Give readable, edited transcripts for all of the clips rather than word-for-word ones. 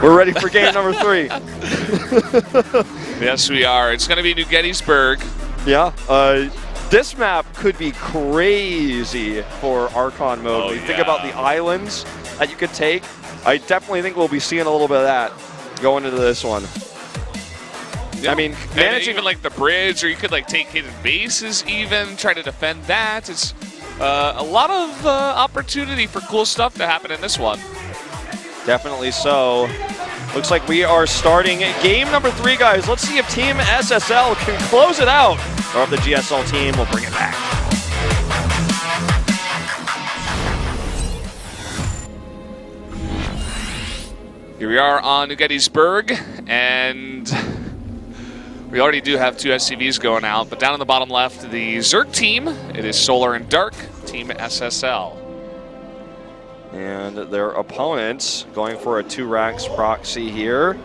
We're ready for game number 3. Yes, we are. It's going to be New Gettysburg. Yeah. This map could be crazy for Archon mode. When you think about the islands that you could take, I definitely think we'll be seeing a little bit of that going into this one. Yeah. I mean, managing even like the bridge, or you could like take hidden bases even, try to defend that. It's a lot of opportunity for cool stuff to happen in this one. Definitely so. Looks like we are starting game number 3, guys. Let's see if Team SSL can close it out, or if the GSL team will bring it back. Here we are on New Gettysburg, and we already do have 2 SCVs going out, but down in the bottom left, the Zerg team, it is Solar and Dark, Team SSL. And their opponents going for a 2 racks proxy here.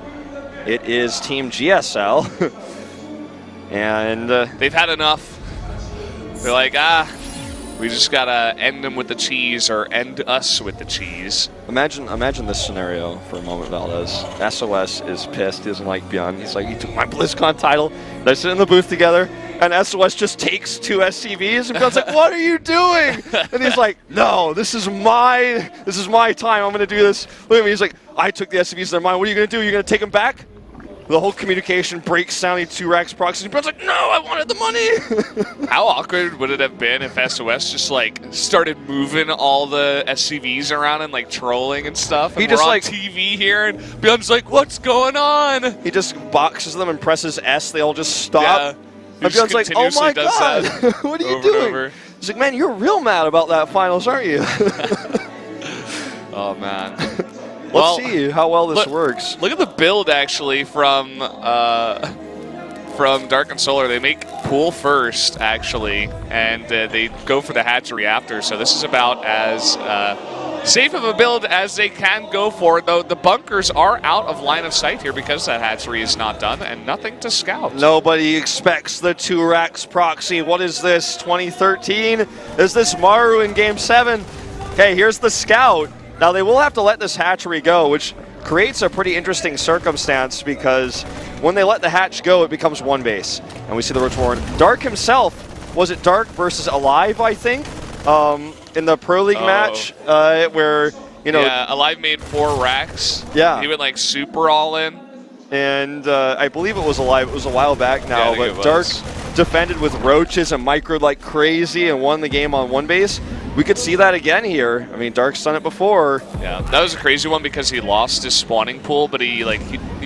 It is Team GSL. And they've had enough. They're like, we just gotta end them with the cheese, or end us with the cheese. Imagine this scenario for a moment, Valdez. SOS is pissed. He doesn't like Bjorn. He's like, he took my BlizzCon title. They sit in the booth together, and SOS just takes 2 SCVs, and Bjorn's like, what are you doing? And he's like, no, this is my time. I'm gonna do this. Look at me. He's like, I took the SCVs. They're mine. What are you gonna do? You're gonna take them back? The whole communication breaks down. 2 racks proxy. And Bjorn's like, no, I wanted the money. How awkward would it have been if SOS just like started moving all the SCVs around and like trolling and stuff? And he just we're on like TV here, and Bjorn's like, what's going on? He just boxes them and presses S. They all just stop. Yeah. And Bjorn's like, oh my god, what are you doing? He's like, man, you're real mad about that finals, aren't you? Oh man. Let's see how well this works. Look at the build actually from Dark and Solar. They make pool first actually, and they go for the hatchery after. So this is about as safe of a build as they can go for. Though the bunkers are out of line of sight here because that hatchery is not done and nothing to scout. Nobody expects the 2 racks proxy. What is this? 2013? Is this Maru in Game 7? Okay, here's the scout. Now, they will have to let this hatchery go, which creates a pretty interesting circumstance because when they let the hatch go, it becomes 1 base. And we see the Roach Warren. Dark himself, was it Dark versus Alive, I think, in the Pro League match where, you know... Yeah, Alive made 4 racks. Yeah. He went, like, super all in. And I believe it was Alive. It was a while back now, yeah, but Dark defended with roaches and microed like crazy and won the game on 1 base. We could see that again here. I mean, Dark's done it before. Yeah, that was a crazy one because he lost his spawning pool, but he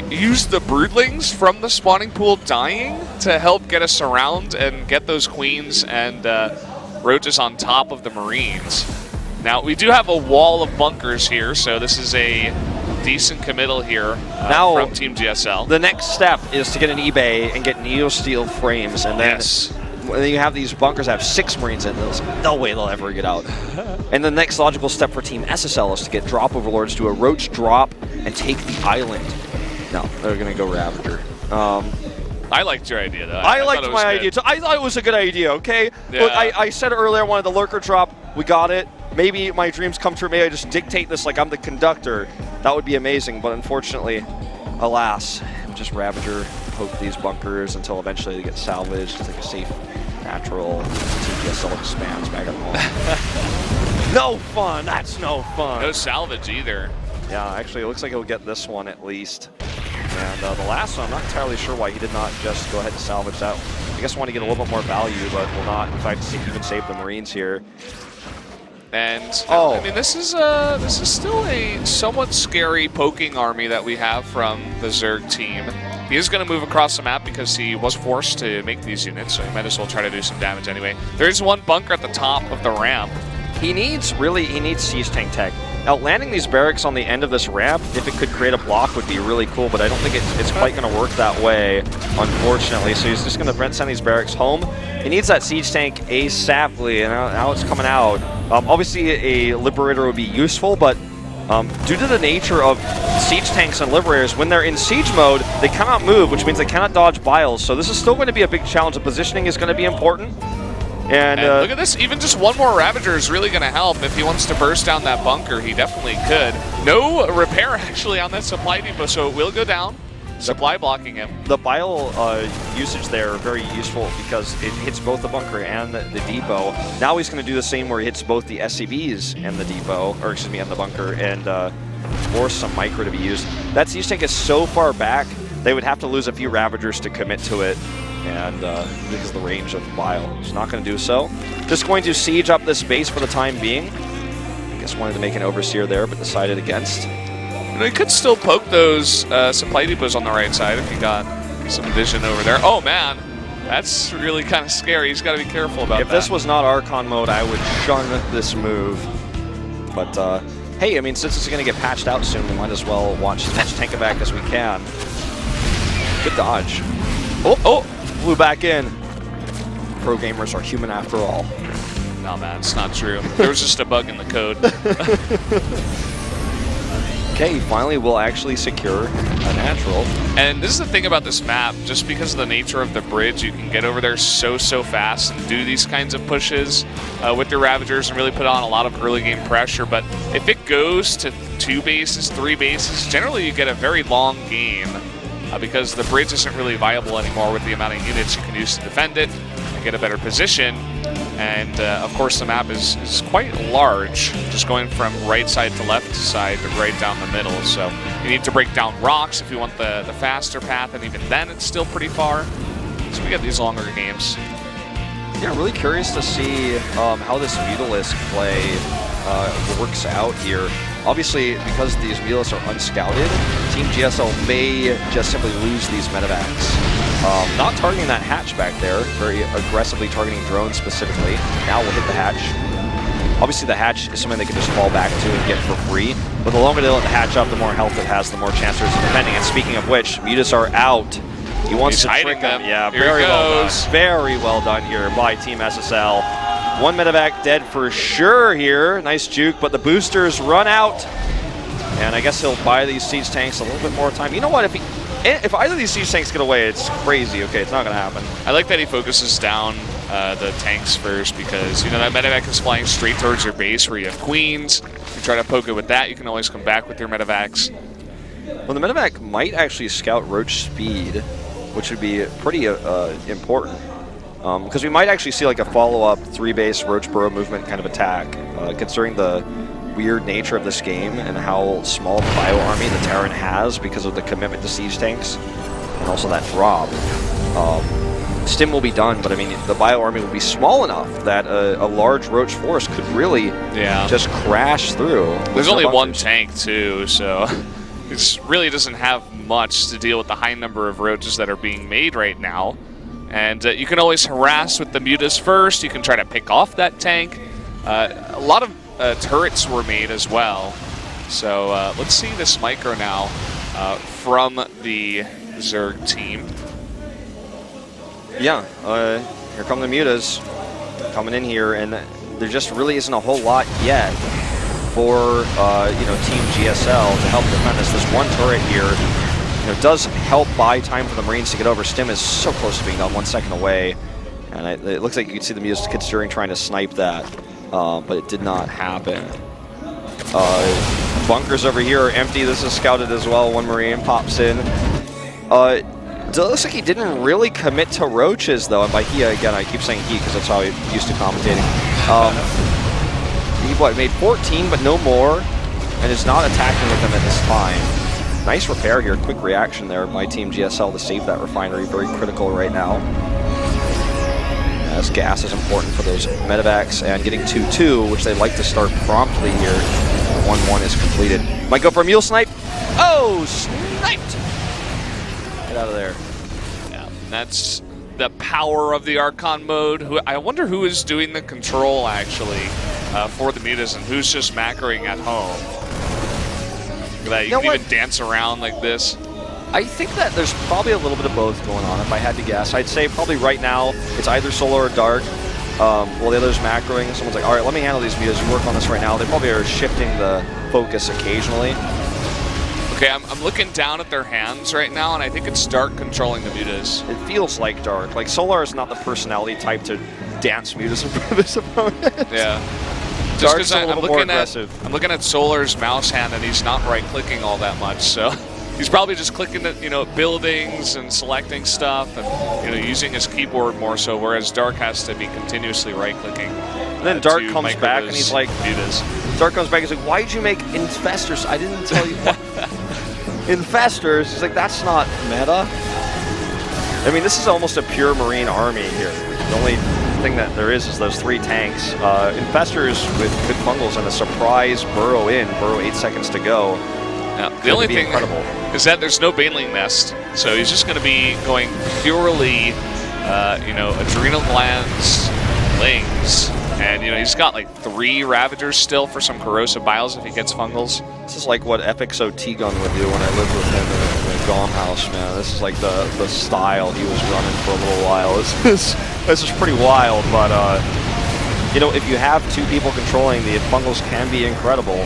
used the broodlings from the spawning pool dying to help get us around and get those queens and roaches on top of the Marines. Now, we do have a wall of bunkers here, so this is a decent committal here from Team GSL. The next step is to get an eBay and get Neo Steel frames, and then when you have these bunkers that have 6 Marines in those, no way they'll ever get out. And the next logical step for Team SSL is to get Drop Overlords, do a Roach drop, and take the island. No, they're going to go Ravager. I liked your idea, though. I liked my idea, too. I thought it was a good idea, okay? Yeah. Look, I said earlier I wanted the Lurker drop. We got it. Maybe my dreams come true. Maybe I just dictate this like I'm the conductor. That would be amazing, but unfortunately, alas, just Ravager poke these bunkers until eventually they get salvaged. It's like a safe, natural GSL expands back at home. No fun. That's no fun. No salvage either. Yeah, actually, it looks like he'll get this one at least. And the last one, I'm not entirely sure why he did not just go ahead and salvage that. I guess want to get a little bit more value, but will not, in fact, even save the Marines here. And I mean, this is still a somewhat scary poking army that we have from the Zerg team. He is going to move across the map because he was forced to make these units, so he might as well try to do some damage anyway. There is 1 bunker at the top of the ramp. He needs siege tank tech. Now, landing these barracks on the end of this ramp, if it could create a block, would be really cool, but I don't think it's quite going to work that way, unfortunately. So he's just going to send these barracks home. He needs that siege tank ASAPly, and now it's coming out. Obviously, a Liberator would be useful, but due to the nature of siege tanks and Liberators, when they're in siege mode, they cannot move, which means they cannot dodge biles. So this is still going to be a big challenge. The positioning is going to be important. And look at this. Even just one more Ravager is really going to help. If he wants to burst down that bunker, he definitely could. No repair, actually, on that supply depot, so it will go down. Supply blocking him. The bile usage there very useful because it hits both the bunker and the depot. Now he's going to do the same where he hits both the SCVs and the depot, or excuse me, and the bunker, and force some micro to be used. That siege tank is so far back, they would have to lose a few Ravagers to commit to it. And because of the range of bile, he's not going to do so. Just going to siege up this base for the time being. I guess wanted to make an overseer there, but decided against. You know, he could still poke those supply depots on the right side if he got some vision over there. Oh man, that's really kind of scary. He's got to be careful about that. If this was not Archon mode, I would shun this move. But hey, I mean, since it's going to get patched out soon, we might as well watch as much tank it back as we can. Good dodge. Oh, flew back in. Pro gamers are human after all. No, man, it's not true. There was just a bug in the code. Okay, finally we'll actually secure a natural. And this is the thing about this map, just because of the nature of the bridge, you can get over there so fast and do these kinds of pushes with your Ravagers and really put on a lot of early game pressure. But if it goes to 2 bases, 3 bases, generally you get a very long game because the bridge isn't really viable anymore with the amount of units you can use to defend it and get a better position. And of course the map is quite large, just going from right side to left side to right down the middle. So you need to break down rocks if you want the faster path, and even then it's still pretty far. So we get these longer games. Yeah, really curious to see how this Mutalisk play works out here. Obviously, because these Mutalisks are unscouted, Team GSL may just simply lose these medevacs. Not targeting that hatch back there, very aggressively targeting drones specifically. Now we'll hit the hatch. Obviously the hatch is something they can just fall back to and get for free, but the longer they let the hatch up, the more health it has, the more chances of defending. And speaking of which, Mutas are out. He wants to trick them. Yeah, very well done. Very well done here by Team SSL. One medevac dead for sure here. Nice juke, but the boosters run out. And I guess he'll buy these siege tanks a little bit more time. You know what, if either of these siege tanks get away, it's crazy. Okay, it's not going to happen. I like that he focuses down the tanks first because, you know, that medevac is flying straight towards your base where you have queens. You try to poke it with that, you can always come back with your medevacs. Well, the medevac might actually scout roach speed, which would be pretty important. Because we might actually see like a follow-up 3-base roach burrow movement kind of attack, considering the weird nature of this game and how small the bio army the Terran has because of the commitment to siege tanks and also that drop. Stim will be done, but I mean the bio army will be small enough that a large roach force could really just crash through. There's only one tank too, so it really doesn't have much to deal with the high number of roaches that are being made right now. And you can always harass with the Mutas first. You can try to pick off that tank. A lot of turrets were made as well. So let's see this micro now from the Zerg team. Yeah, here come the Mutas coming in here, and there just really isn't a whole lot yet for you know, Team GSL to help defend this. This one turret here, you know, does help buy time for the Marines to get over. Stim is so close to being done, 1 second away, and it looks like you can see the Mutas considering trying to snipe that, but it did not happen. Bunkers over here are empty. This is scouted as well. One Marine pops in. It looks like he didn't really commit to roaches, though. And by he, again, I keep saying he because that's how I'm used to commentating. He made 14, but no more, and is not attacking with them at this time. Nice repair here. Quick reaction there by Team GSL to save that refinery. Very critical right now, as gas is important for those medevacs, and getting 2-2, which they like to start promptly here. 1-1 is completed. Might go for a mule snipe. Oh, sniped! Get out of there. Yeah, that's the power of the Archon mode. I wonder who is doing the control, actually, for the Mutas, and who's just macroing at home. Look at that, you can even dance around like this. I think that there's probably a little bit of both going on, if I had to guess. I'd say probably right now, it's either Solar or Dark. While the other's macroing, someone's like, all right, let me handle these Mutas, you work on this right now. They probably are shifting the focus occasionally. Okay, I'm looking down at their hands right now, and I think it's Dark controlling the Mutas. It feels like Dark. Like, Solar is not the personality type to dance mutas in front of his opponent. Yeah. Just Dark's because a little more aggressive. I'm looking at Solar's mouse hand and he's not right-clicking all that much, so he's probably just clicking at, buildings and selecting stuff and, using his keyboard more so, whereas Dark has to be continuously right-clicking. And then Dark comes back and he's like, Dark comes back and he's like, why'd you make Infestors? I didn't tell you what. Infestors? He's like, that's not meta. I mean, this is almost a pure Marine army here. The only thing that there is those 3 tanks. Infestors with good fungals and a surprise burrow 8 seconds to go. Yeah, the only thing is that there's no Baneling Nest, so he's just going to be going purely, adrenal glands, lings, and he's got like 3 Ravagers still for some corrosive biles if he gets fungals. This is like what FXO T-Gun would do when I lived with him in the Gom house, man. This is like the style he was running for a little while. This is pretty wild, but if you have 2 people controlling, the fungals can be incredible.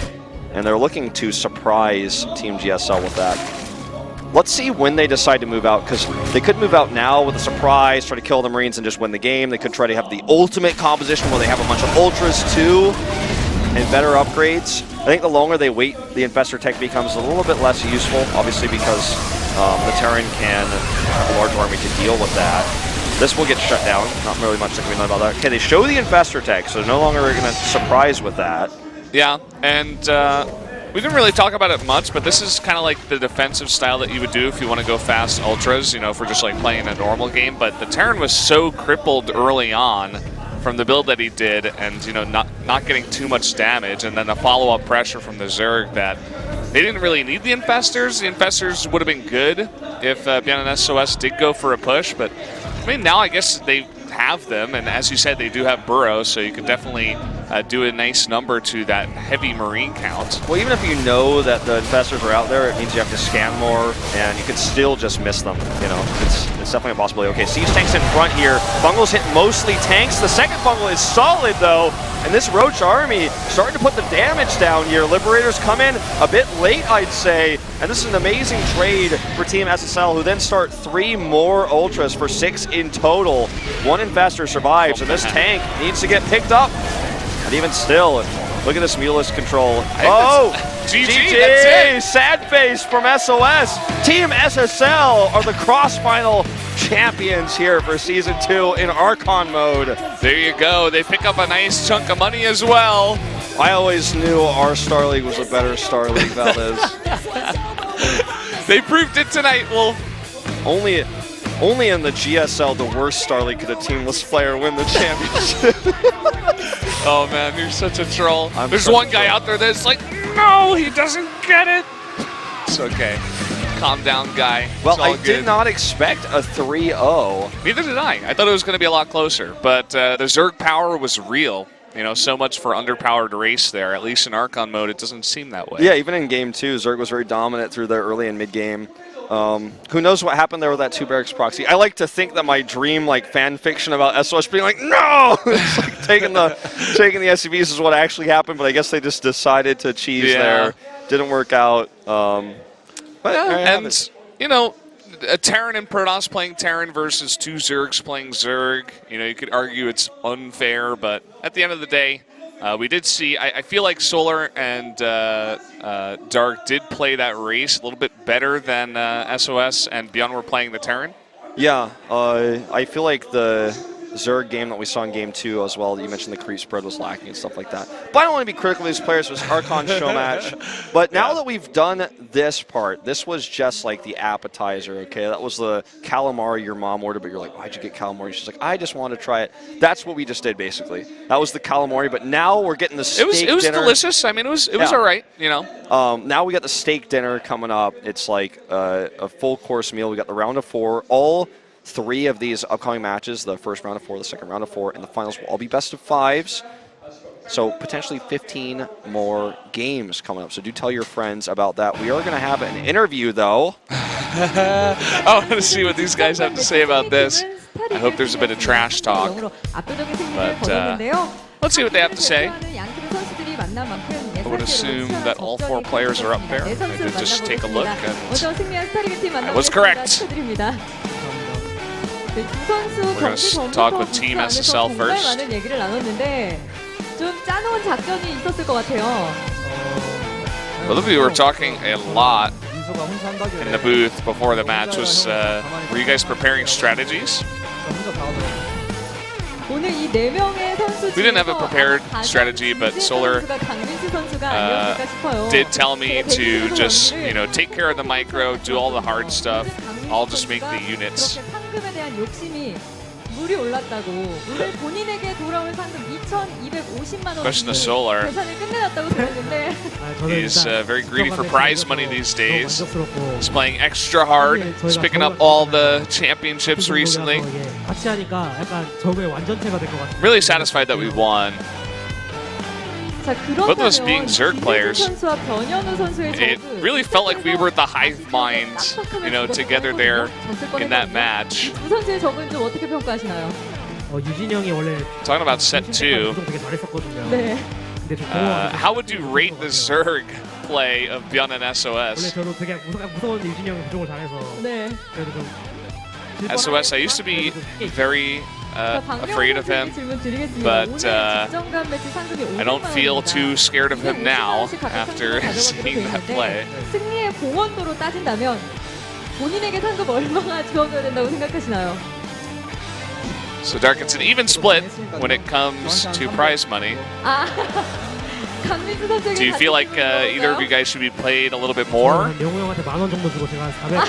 And they're looking to surprise Team GSL with that. Let's see when they decide to move out, because they could move out now with a surprise, try to kill the Marines and just win the game. They could try to have the ultimate composition where they have a bunch of Ultras too, and better upgrades. I think the longer they wait, the Infestor tech becomes a little bit less useful, obviously because the Terran can have a large army to deal with that. This will get shut down, not really much that can be done about that. Okay, they show the Infestor tech, so no longer going to surprise with that. Yeah, and we didn't really talk about it much, but this is kind of like the defensive style that you would do if you want to go fast ultras, if we're just like playing a normal game. But the Terran was so crippled early on from the build that he did, and not getting too much damage, and then the follow-up pressure from the Zerg that they didn't really need the Infestors. The Infestors would have been good if Bian and SOS did go for a push, but I mean now I guess they have them, and as you said, they do have burrows, so you could definitely do a nice number to that heavy Marine count. Well, even if you know that the Infestors are out there, it means you have to scan more, and you could still just miss them. It's definitely a possibility. Okay, siege tanks in front here. Fungals hit mostly tanks. The second fungal is solid though, and this Roach army starting to put the damage down here. Liberators come in a bit late, I'd say, and this is an amazing trade for Team SSL, who then start 3 more Ultras for 6 in total. 1 Infestor survives, and this tank needs to get picked up. And even still, look at this Mutalisk control. Oh! GG, that's it! Sad face from SOS. Team SSL are the CrossFinal champions here for Season 2 in Archon mode. There you go. They pick up a nice chunk of money as well. I always knew our Star League was a better Star League, Valdez. They proved it tonight, Wolf. Only in the GSL, the worst Star League, could a teamless player win the championship. Oh man, you're such a troll. There's one guy out there that's like, no, he doesn't get it. It's okay. Calm down, guy. Well, I did not expect a 3-0. Neither did I. I thought it was going to be a lot closer, but the Zerg power was real. So much for underpowered race there. At least in Archon mode, it doesn't seem that way. Yeah, even in Game 2, Zerg was very dominant through the early and mid-game. Who knows what happened there with that 2 barracks proxy. I like to think that my dream fan fiction about SOS being like, no! It's like taking the SCVs is what actually happened, but I guess they just decided to cheese there. Didn't work out. A Terran and Protoss playing Terran versus 2 Zergs playing Zerg. You could argue it's unfair, but at the end of the day, we did see, I feel like Solar and Dark did play that race a little bit better than SOS and Beyond were playing the Terran. Yeah, I feel like the Zerg game that we saw in Game 2 as well, you mentioned the creep spread was lacking and stuff like that. But I don't want to be critical of these players. It was Archon show match. But now that we've done this part, this was just like the appetizer, okay? That was the calamari your mom ordered, but you're like, why'd you get calamari? She's like, I just wanted to try it. That's what we just did, basically. That was the calamari, but now we're getting the steak dinner. It was delicious. I mean, it was all right, Now we got the steak dinner coming up. It's like a full course meal. We got the round of 4. All 3 of these upcoming matches, the first round of 4, the second round of 4, and the finals will all be best of 5s. So potentially 15 more games coming up. So do tell your friends about that. We are going to have an interview, though. I want to see what these guys have to say about this. I hope there's a bit of trash talk. But let's see what they have to say. I would assume that all 4 players are up there. I did just take a look, and I was correct. 네, 두 선수 We're gonna 경기 전부터 talk with Team 부스 SSL 안에서 정말 first. 많은 얘기를 나눴는데 좀 짜놓은 작전이 있었을 것 같아요. Both of you were talking a lot in the booth before the match. Were you guys preparing strategies? 오늘 이 네 명의 선수 We didn't have a 중에서 prepared 가장 strategy, but 문제 Solar 선수가 강민수 선수가 아니었을까 싶어요. did tell me 제가 to 개인적으로 just, 오늘 take care of the micro, do all the hard stuff. I'll just make the units. 그렇게 상금에 대한 욕심이 물이 올랐다고. 오늘 본인에게 돌아올 상금 2,250만 원 Question to Solar. 계산을 끝내놨다고 들었는데 He's very greedy for prize money these days. He's playing extra hard. He's picking up all the championships recently. 같이 하니까 약간 저거의 완전체가 될 것 같아요. Really satisfied that we won. 자, Both of us being 그렇다면 Zerg players, 선수와 변현우 선수의 It 저그, really felt like we were the hive mind, together there in that match. 두 선수의 저그는 좀 어떻게 평가하시나요? 유진영이 원래 Talking about set 2, 구성 되게 잘했었거든요. 네. 근데 좀 how would you rate the Zerg play of Byeon and 원래 SOS? 저도 되게 무서운 유진영이 구종을 잘해서 네. 그래도 좀 SOS, I used to be very afraid of him, but I don't feel too scared of him now after seeing that play. 승리의 공헌도로 따진다면 본인에게 상금 얼마나 주어져야 된다고 생각하시나요? So Dark, it's an even split when it comes to prize money. 아, 강민수 선수에게 Do you feel like either of you guys should be played a little bit more? 명호 형한테 10,000원 정도 주고 제가 400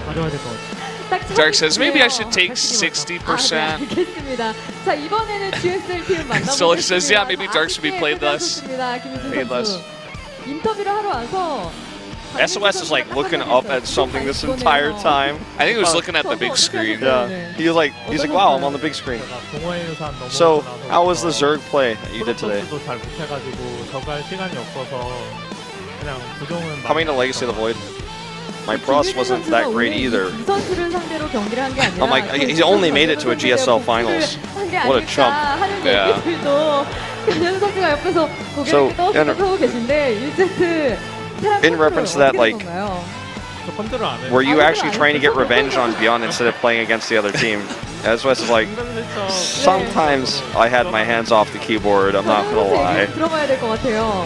가져와야 될 것 같아요. Dark says maybe I should take 60%. 아, 네, 알겠습니다. 자, 이번에는 GSL 팀 만나보겠습니다. Solar says, yeah, maybe Dark should be played less. 김민수 Paid less. 선수. 인터뷰를 하러 와서 SOS is like looking up at something this entire time. I think he was looking at the big screen. Yeah, he's like, wow, I'm on the big screen. So, how was the Zerg play that you did today? 잘 못해가지고 저거 할 시간이 없어서 그냥 구종은 Coming to Legacy of the Void, my pros wasn't that great either. 이 선수를 상대로 경기를 한 게 아니라 I'm like, he only made it to a GSL finals. What a chump. 하는 Yeah. 얘기들도 변현우 선수가 옆에서 So, 고개를 떠들고 계신데 1세트 In reference to that, like, 저 컨트롤 안 해. were you actually trying to get revenge on Beyond instead of playing against the other team? SOS is like, sometimes I had my hands off the keyboard, I'm not gonna lie. 들어봐야 될 것 같아요.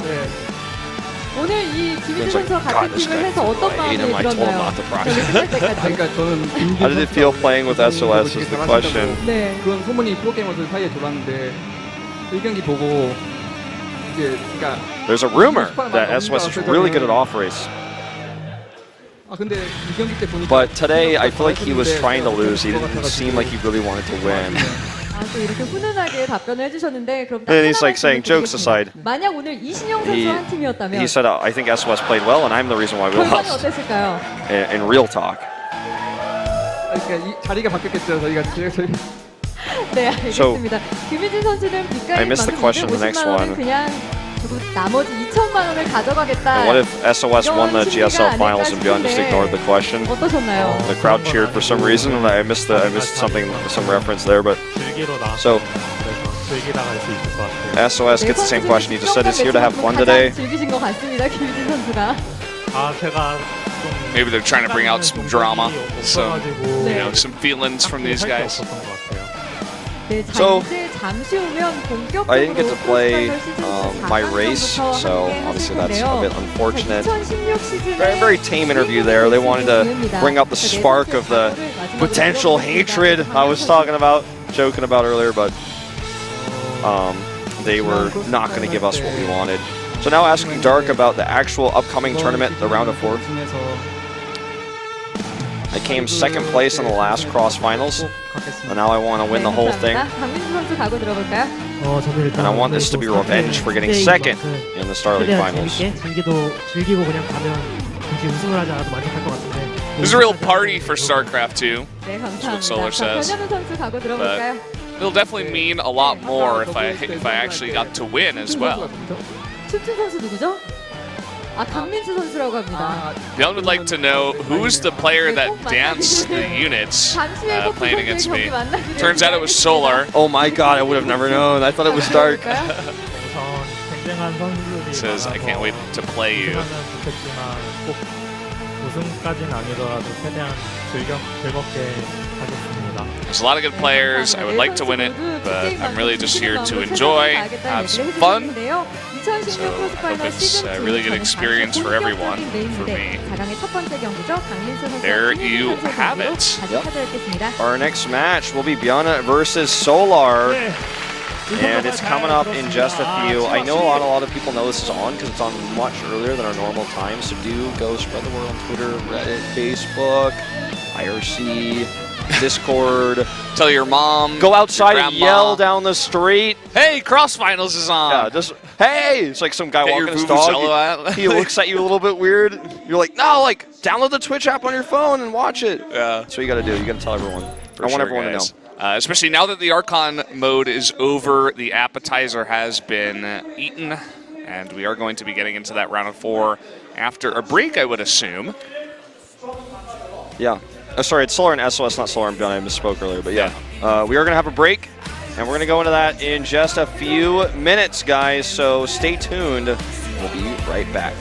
오늘 이 김민수 It's like, 선수와 God, 같은 this 팀을 guy, 해서 어떤 I 마음이 hate him, I told him 들었나요? not to practice. 저는 끝날 때까지. 그러니까 저는 How did it feel playing with SOS is the question. 네. 그런 소문이 프로게이머들 사이에 돌았는데 이 경기 보고 이제 그러니까 There's a rumor that SOS is really good at off race. 아 근데 이 경기 때 보니까 But today, I feel like he was trying to lose. He didn't seem like he really wanted to win. 아, 또 이렇게 훈훈하게 답변을 해주셨는데 그럼 And he's like 따뜻한 saying, 말씀 jokes aside, 드리겠습니다. 만약 오늘 이신영 선수 한 팀이었다면 he said, I think SOS played well, and I'm the reason why we 결과는 lost. 어땠을까요? In real talk. 그러니까 이 자리가 바뀌었겠죠 저희가 저희 네, 알겠습니다. 김유진 선수는 I 빚가인 missed the question, the next 50만 원은 one. 그냥 두고 나머지 2천만 원을 가져가겠다. And what if SOS won the GSL finals and Beyond just ignored the question? 어떠셨나요? The crowd cheered for some reason, and I missed something, some reference there. But 즐기러 나왔어요. so 그래서 즐기다가 할 수 있을 것 같아요. SOS gets the same question. He just said, "Is here to have fun today?" 즐기신 것 같습니다, 김유진 선수가. 아 제가 좀 Maybe they're trying to bring out some drama, some 네. some feelings from these guys. 없었던 것 같아요. 네, 자, So, 이제 잠시 후면 본격적으로 I didn't get to play 크로스파이널 my 시즌 race, 4강전부터 so 함께 obviously 하실 that's a 텐데요. bit unfortunate. 2016 시즌에 Very tame interview there. They wanted to bring up the spark of the potential hatred I was talking about, joking about earlier, but they were not going to give us what we wanted. So now asking Dark about the actual upcoming tournament, the round of 4. I came second place in the last CrossFinals, and now I want to win the whole thing. 강민수 선수 가고 들어볼까요? 저는 일단 And I want this to be revenge for getting second in the Star League 최대한 Finals. 재밌게 즐기고 그냥 가면 굳이 우승을 하지 않아도 만족할 것 같은데. There's a real party for StarCraft 2. 네, what Solar 감사합니다. 자, says. 변현우 선수 가고 들어볼까요? It'll definitely mean a lot more if I actually got to win as well. 춤춘 선수 누구죠? 아, 강민수 선수라고 합니다. Beyond would like to know who's the player that danced the units 잠시 후에 꼭 playing 그 against 선수의 me. 경기 만나기를 Turns out it was 기대하겠습니다. Solar. Oh my god, I would have never known. I thought it was Dark. 들어볼까요? 우선 쟁쟁한 선수들이 Says I can't wait to play you. 우승하면 좋겠지만 꼭 우승까지는 아니더라도 최대한 즐겁게 하겠습니다. There's a lot of good players. I would like to win it, but I'm really just here to enjoy, have some fun. So I hope it's a really good experience for everyone, for me. There you have it. Our next match will be Bjana versus Solar. And it's coming up in just a few. I know a lot of people know this is on because it's on much earlier than our normal time. So do go spread the word on Twitter, Reddit, Facebook, IRC, Discord. Tell your mom. Go outside your and grandma. yell down the street. Hey, CrossFinals is on. Yeah, just hey. It's like some guy Get walking your his dog. vuvuzela out. He looks at you a little bit weird. You're like, no, like download the Twitch app on your phone and watch it. Yeah. That's what you got to do. You got to tell everyone. I want everyone to know. Especially now that the Archon mode is over, the appetizer has been eaten, and we are going to be getting into that round of 4 after a break, I would assume. Yeah. Oh, sorry, it's Solar and SOS, not Solar and Beyond. I misspoke earlier, but yeah. We are going to have a break, and we're going to go into that in just a few minutes, guys, so stay tuned. We'll be right back.